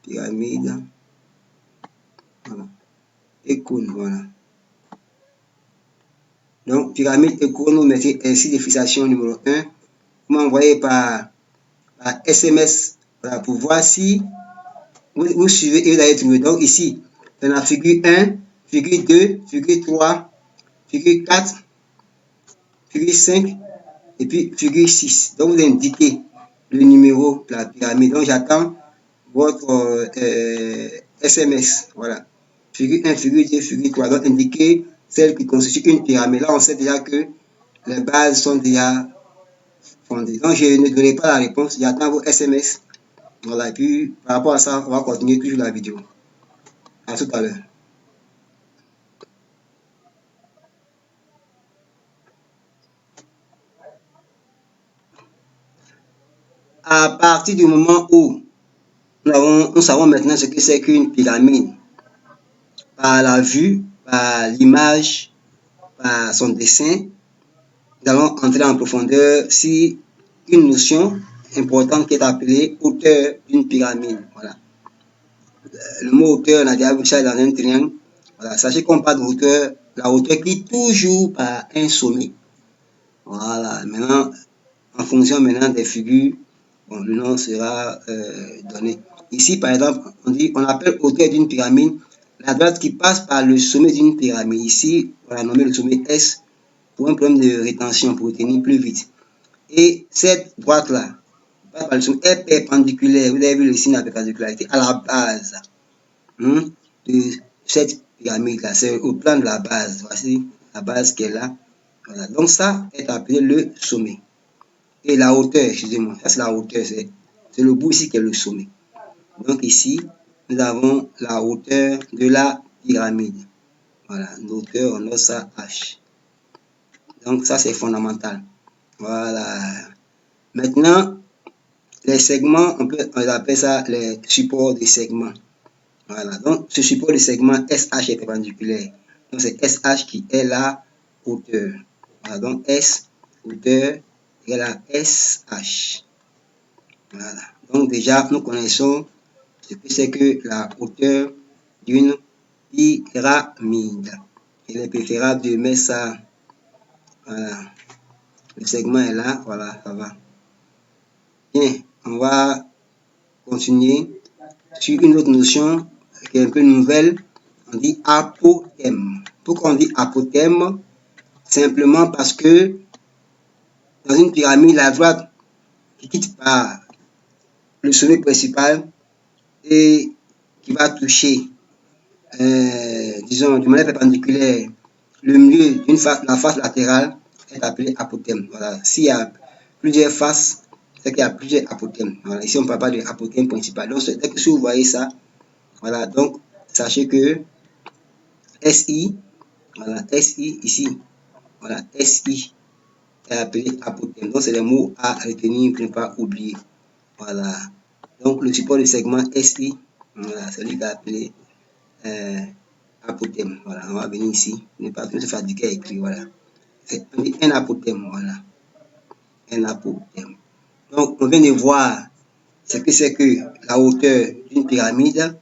pyramide, voilà, et cône, voilà. Donc, pyramide et cône, vous mettez ainsi de fixation numéro 1. Vous m'envoyez par SMS, voilà, pour voir si vous suivez et vous allez trouver. Donc, ici, dans la figure 1, figure 2, figure 3, figure 4, figure 5, et puis figure 6. Donc, vous indiquez le numéro de la pyramide. Donc, j'attends votre SMS. Voilà. Figure 1, figure 2, figure 3. Donc, indiquez celle qui constitue une pyramide. Là, on sait déjà que les bases sont déjà fondées. Donc, je ne donnerai pas la réponse. J'attends vos SMS. Voilà. Et puis, par rapport à ça, on va continuer toujours la vidéo. À tout à l'heure. À partir du moment où nous savons maintenant ce que c'est qu'une pyramide, par la vue, par l'image, par son dessin, nous allons entrer en profondeur sur une notion importante qui est appelée hauteur d'une pyramide. Voilà. Le mot hauteur, on a déjà vu ça dans un triangle. Voilà. Sachez qu'on parle de hauteur, la hauteur qui est toujours par un sommet. Voilà. Maintenant, en fonction maintenant des figures, bon, le nom sera donné. Ici, par exemple, on appelle hauteur d'une pyramide la droite qui passe par le sommet d'une pyramide. Ici, on a nommé le sommet S pour un problème de rétention, pour retenir plus vite. Et cette droite-là, passe par le sommet, est perpendiculaire. Vous avez vu le signe de la perpendicularité à la base de cette pyramide-là. C'est au plan de la base. Voici la base qui est là. Voilà. Donc, ça est appelé le sommet. Et la hauteur, excusez-moi, ça c'est la hauteur, c'est le bout ici qui est le sommet. Donc ici, nous avons la hauteur de la pyramide. Voilà, l'hauteur, on note ça H. Donc ça c'est fondamental. Voilà. Maintenant, les segments, on appelle ça les supports de segments. Voilà, donc ce support de segment SH est perpendiculaire. Donc c'est SH qui est la hauteur. Voilà, donc S, hauteur, égale à SH. Voilà. Donc déjà, nous connaissons ce que c'est que la hauteur d'une pyramide. Il est préférable de mettre ça. Voilà. Le segment est là. Voilà, ça va. Bien, on va continuer sur une autre notion qui est un peu nouvelle. On dit apothème. Pourquoi on dit apothème? Simplement parce que dans une pyramide, la droite qui quitte par le sommet principal et qui va toucher, disons, de manière perpendiculaire, le milieu d'une face, la face latérale est appelée apothème. Voilà. S'il y a plusieurs faces, c'est qu'il y a plusieurs apothèmes. Voilà. Ici, on ne parle pas de apothème principal. Donc, dès que si vous voyez ça, voilà. Donc, sachez que SI, voilà, SI ici, voilà, SI est appelé apothème. Donc, c'est les mots à retenir pour ne pas oublier. Voilà. Donc, le support du segment SI, voilà, c'est lui qui est appelé apothème. Voilà, on va venir ici. Ne pas se fatiguer à écrire. Voilà. C'est un apothème. Voilà. Un apothème. Donc, on vient de voir ce que c'est que la hauteur d'une pyramide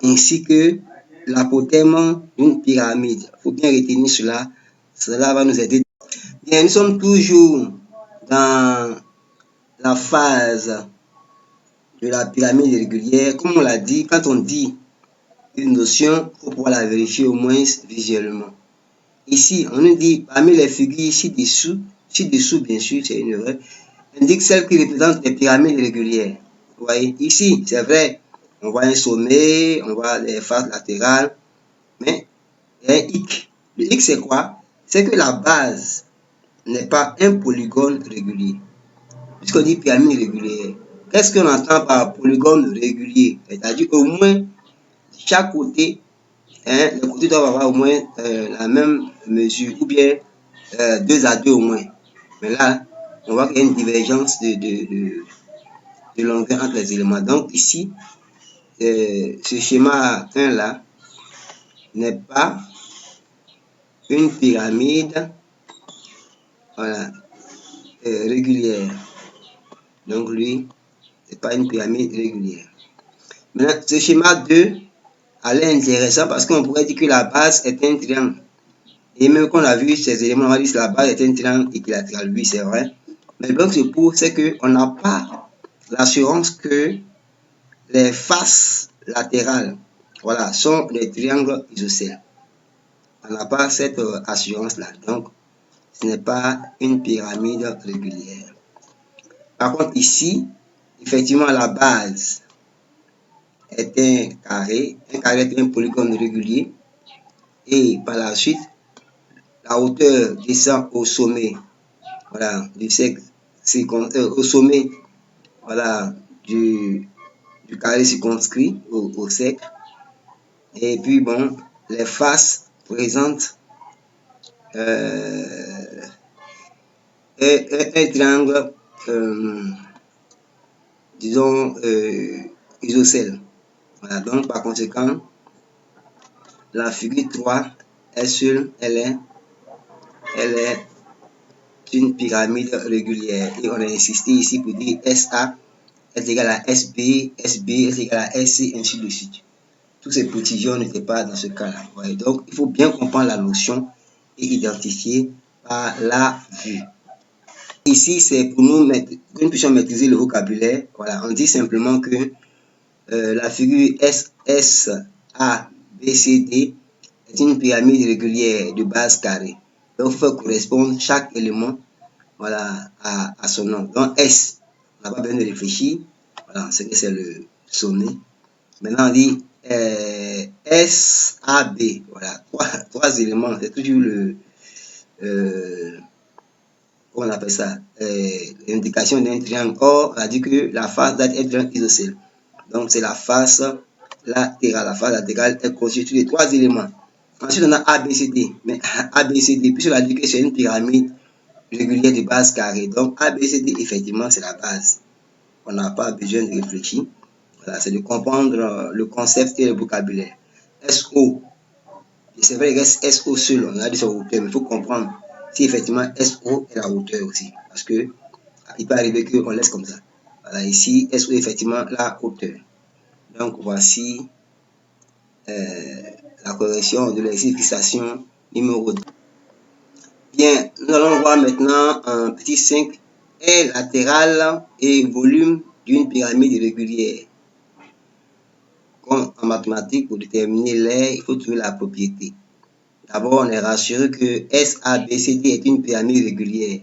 ainsi que l'apothème d'une pyramide. Il faut bien retenir cela. Cela va nous aider. Bien, nous sommes toujours dans la phase de la pyramide irrégulière. Comme on l'a dit, quand on dit une notion, il faut pouvoir la vérifier au moins visuellement. Ici, on nous dit, parmi les figures ci-dessous, bien sûr, c'est une erreur, indique celles qui représentent les pyramides régulières. Vous voyez, ici, c'est vrai, on voit un sommet, on voit les faces latérales, mais il y a un hic. Le hic, c'est quoi? C'est que la base n'est pas un polygone régulier. Puisqu'on dit pyramide régulière, qu'est-ce qu'on entend par polygone régulier? C'est-à-dire au moins chaque côté, les côtés doivent avoir au moins la même mesure, ou bien 2 à 2 au moins. Mais là, on voit qu'il y a une divergence de longueur entre les éléments. Donc ici, ce schéma 1 là n'est pas une pyramide, voilà, régulière. Donc lui, c'est pas une pyramide régulière. Maintenant, ce schéma 2 est intéressant parce qu'on pourrait dire que la base est un triangle. Et même qu'on a vu ces éléments, on a dit que la base est un triangle équilatéral. Oui, c'est vrai. Mais le problème se pose, c'est qu'on n'a pas l'assurance que les faces latérales, voilà, sont des triangles isocèles. On n'a pas cette assurance-là. Donc, ce n'est pas une pyramide régulière. Par contre, ici, effectivement, la base est un carré. Un carré est un polygone régulier. Et par la suite, la hauteur descend au sommet, voilà, du cercle, au sommet, voilà, du carré circonscrit au cercle. Et puis, bon, les faces présentent un triangle, disons, isocèle. Voilà, donc par conséquent, la figure 3 est seule, elle est une pyramide régulière. Et on a insisté ici pour dire SA est égal à SB, SB est égal à SC, ainsi de suite. Tous ces précisions n'étaient pas dans ce cas-là. Ouais, donc, il faut bien comprendre la notion et identifier par la vue. Ici, c'est pour nous que nous puissions maîtriser le vocabulaire. Voilà, on dit simplement que la figure SABCD est une pyramide régulière de base carrée. Donc, il faut correspondre chaque élément, voilà, à son nom. Donc, S, on n'a pas besoin de réfléchir. Voilà, c'est que c'est le sommet. Maintenant, on dit SAB. Voilà, trois éléments. C'est toujours le, comment on appelle ça, l'indication d'un triangle. Or, on a dit que la face doit être un isocèle. Donc, c'est la face latérale. La face latérale est constituée de trois éléments. Ensuite, on a ABCD. Mais ABCD, puisqu'on a dit que c'est une pyramide régulière de base carrée. Donc, ABCD, effectivement, c'est la base. On n'a pas besoin de réfléchir. Voilà, c'est de comprendre le concept et le vocabulaire. SO, c'est vrai que SO seul, on a dit sa hauteur, mais il faut comprendre si effectivement SO est la hauteur aussi. Parce que il peut arriver qu'on laisse comme ça. Voilà, ici, SO est effectivement la hauteur. Donc, voici la correction de l'exercice fixation numéro 2. Bien, nous allons voir maintenant un petit 5, aire latérale et volume d'une pyramide régulière. Comme en mathématiques, pour déterminer l'aire, il faut trouver la propriété. D'abord, on est rassuré que SABCD est une pyramide régulière.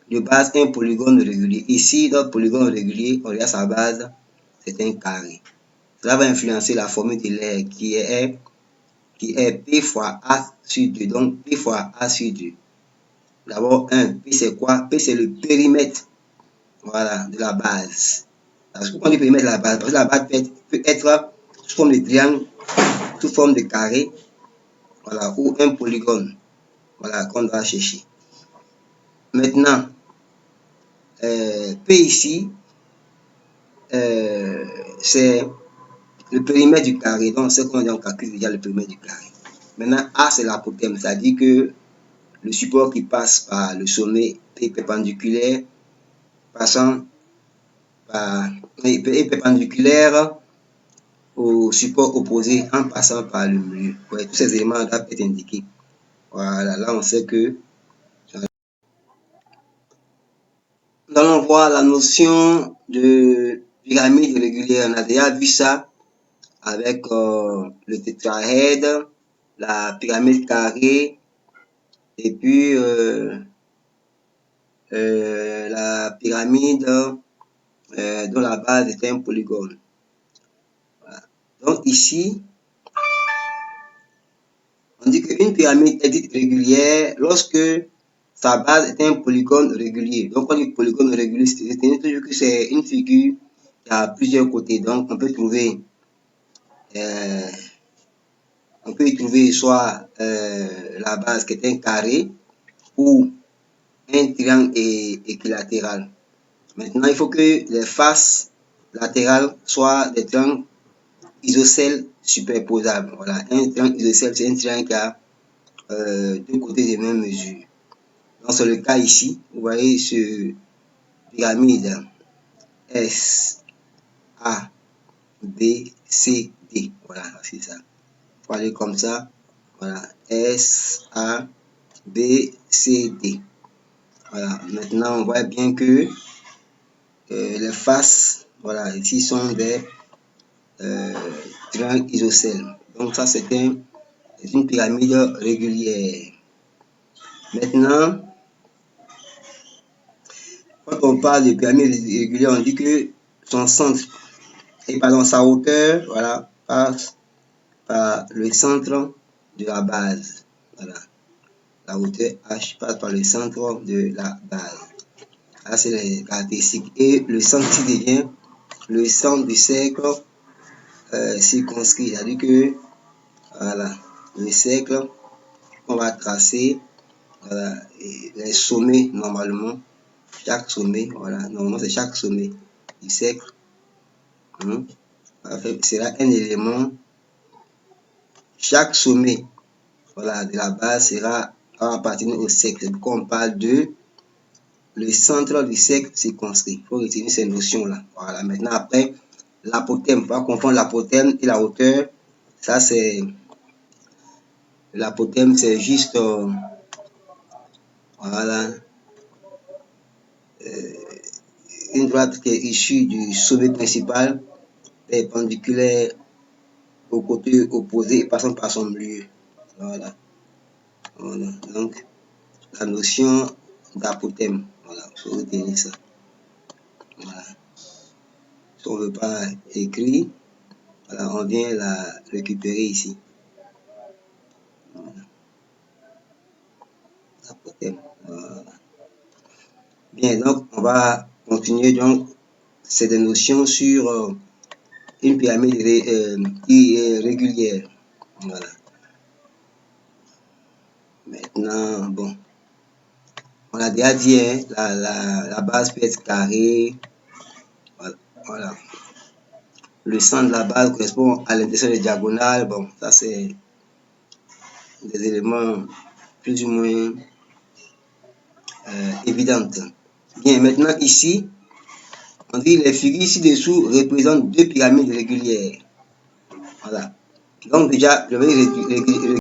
De base, un polygone régulier. Ici, notre polygone régulier, on regarde sa base, c'est un carré. Cela va influencer la formule de l'aire qui est P fois A sur 2. Donc, P fois A sur 2. D'abord, 1. P, c'est quoi? P, c'est le périmètre, voilà, de la base. Parce que pourquoi on dit périmètre de la base? Parce que la base peut être sous forme de triangle, sous forme de carré, voilà, ou un polygone, voilà, qu'on doit chercher. Maintenant, P ici, c'est le périmètre du carré. Donc, c'est qu'on calcule déjà le périmètre du carré. Maintenant, A, c'est l'apothéose, c'est-à-dire que le support qui passe par le sommet est perpendiculaire, est perpendiculaire au support opposé en passant par le milieu. Ouais, tous ces éléments doivent être indiqués. Voilà, là, on sait que nous allons voir la notion de pyramide régulière. On a déjà vu ça avec le tétraèdre, la pyramide carrée et puis la pyramide dont la base est un polygone. Voilà. Donc ici, on dit qu'une pyramide est dite régulière lorsque sa base est un polygone régulier. Donc on dit polygone régulier, c'est-à-dire toujours que c'est une figure qui a plusieurs côtés. Donc on peut y trouver soit la base qui est un carré ou un triangle équilatéral. Maintenant, il faut que les faces latérales soient des triangles isocèles superposables. Voilà, un triangle isocèle, c'est un triangle qui a deux côtés des mêmes mesures. Donc, c'est le cas ici. Vous voyez ce pyramide S, A, B, C, D. Voilà, c'est ça. Il faut aller comme ça. Voilà, S, A, B, C, D. Voilà, maintenant on voit bien que les faces, voilà, ici sont des triangles isocèles. Donc ça c'est une pyramide régulière. Maintenant, quand on parle de pyramide régulière, on dit que son centre, et pardon, sa hauteur, voilà, passe par le centre de la base. Voilà. La hauteur H passe par le centre de la base. Là, c'est les caractéristiques. Et le centre ici devient le centre du cercle circonscrit. C'est-à-dire que, voilà, le cercle qu'on va tracer, voilà, les sommets, normalement, chaque sommet, voilà, normalement, c'est chaque sommet du cercle. Sera un élément. Chaque sommet, voilà, de la base sera appartenir au cercle. C'est pourquoi on parle de le centre du cercle circonscrit. Il faut retenir ces notions-là. Voilà. Maintenant, après, l'apothème. Il ne faut pas confondre l'apothème et la hauteur. Ça, c'est l'apothème, c'est juste voilà, une droite qui est issue du sommet principal, perpendiculaire au côté opposé et passant par son milieu. Voilà. Voilà. Donc, la notion d'apothème. Voilà, il faut retenir ça. Voilà. Si on ne veut pas écrire, voilà, on vient la récupérer ici. Voilà. Apothème. Voilà. Bien, donc on va continuer donc ces notions sur une pyramide qui est régulière. Voilà. Maintenant, bon, on a déjà dit, hein, la base peut être carrée. Voilà. Le centre de la base correspond à l'intersection des diagonales. Bon, ça c'est des éléments plus ou moins évidents. Bien, maintenant ici, on dit les figures ci-dessous représentent deux pyramides régulières. Voilà. Donc déjà, je vais